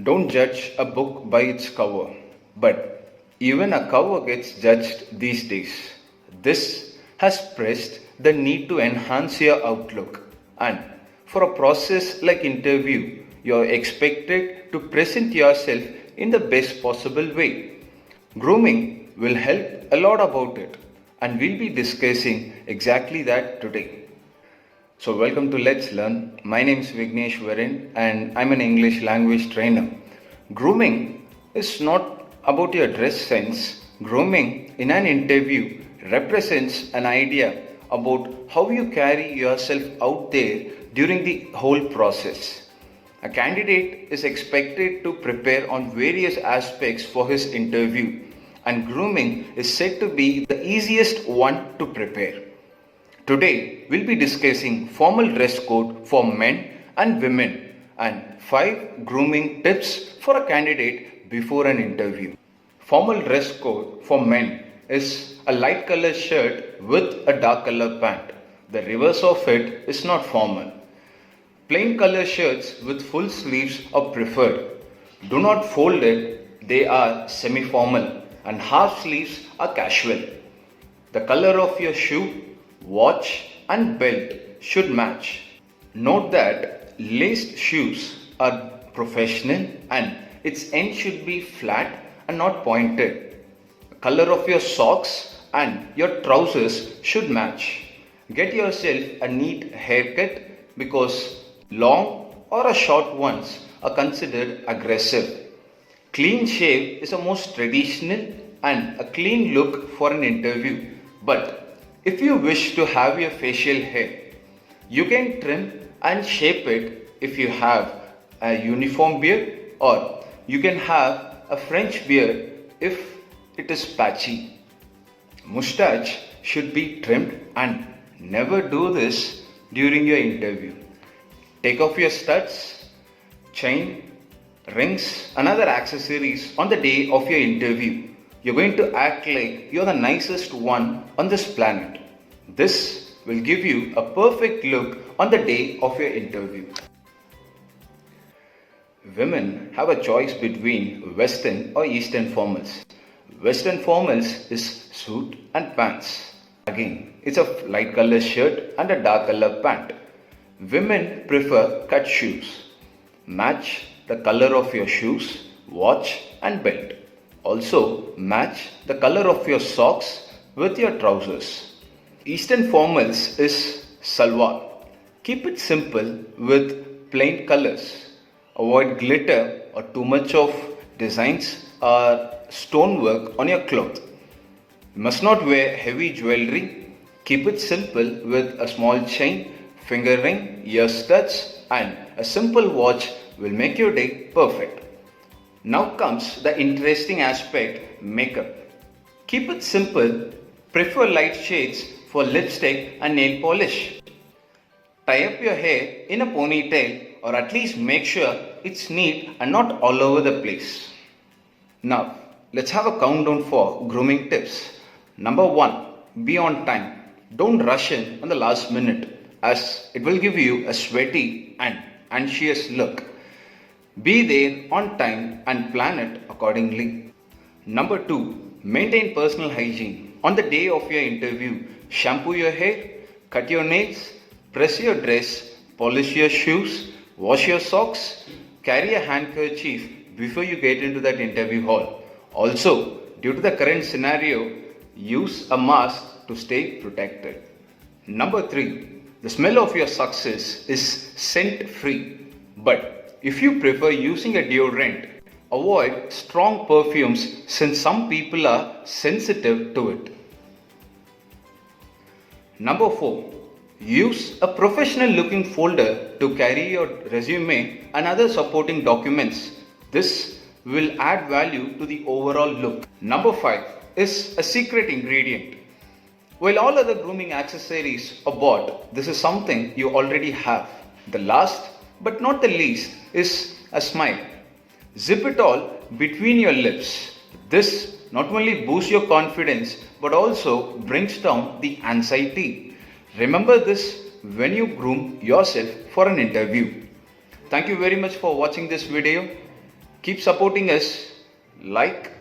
Don't judge a book by its cover, but even a cover gets judged these days. This has pressed the need to enhance your outlook, and for a process like interview, you're expected to present yourself in the best possible way. Grooming will help a lot about it, and we'll be discussing exactly that today. So, welcome to Let's Learn. My name is Vignesh Varin and I'm an English language trainer. Grooming is not about your dress sense. Grooming in an interview represents an idea about how you carry yourself out there during the whole process. A candidate is expected to prepare on various aspects for his interview, and grooming is said to be the easiest one to prepare. Today, we'll be discussing formal dress code for men and women and 5 grooming tips for a candidate before an interview. Formal dress code for men is a light color shirt with a dark color pant. The reverse of it is not formal. Plain color shirts with full sleeves are preferred. Do not fold it, they are semi-formal, and half sleeves are casual. The color of your shoe, watch and belt should match. Note that laced shoes are professional and its end should be flat and not pointed. The color of your socks and your trousers should match. Get yourself a neat haircut because long or a short ones are considered aggressive. Clean shave is the most traditional and a clean look for an interview, but if you wish to have your facial hair, you can trim and shape it if you have a uniform beard, or you can have a French beard if it is patchy. Mustache should be trimmed, and never do this during your interview. Take off your studs, chain, rings and other accessories on the day of your interview. You're going to act like you're the nicest one on this planet. This will give you a perfect look on the day of your interview. Women have a choice between Western or Eastern formals. Western formals is suit and pants. Again, it's a light color shirt and a dark color pant. Women prefer cut shoes. Match the color of your shoes, watch and belt. Also match the color of your socks with your trousers. Eastern formals is salwar. Keep it simple with plain colors. Avoid glitter or too much of designs or stonework on your cloth. You must not wear heavy jewelry. Keep it simple with a small chain, finger ring, ear studs and a simple watch will make your day perfect. Now comes the interesting aspect, makeup. Keep it simple, prefer light shades for lipstick and nail polish. Tie up your hair in a ponytail or at least make sure it's neat and not all over the place. Now, let's have a countdown for grooming tips. Number 1, be on time. Don't rush in on the last minute as it will give you a sweaty and anxious look. Be there on time and plan it accordingly. Number 2, maintain personal hygiene. On the day of your interview, shampoo your hair, cut your nails, press your dress, polish your shoes, wash your socks, carry a handkerchief before you get into that interview hall. Also, due to the current scenario, use a mask to stay protected. Number 3, the smell of your success is scent free, but if you prefer using a deodorant, avoid strong perfumes since some people are sensitive to it. Number 4, use a professional looking folder to carry your resume and other supporting documents. This will add value to the overall look. Number 5 is a secret ingredient. While all other grooming accessories are bought, this is something you already have. The last but not the least is a smile. Zip it all between your lips. This not only boosts your confidence but also brings down the anxiety. Remember this when you groom yourself for an interview. Thank you very much for watching this video. Keep supporting us. Like,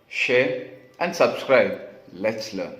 share, and subscribe. Let's learn.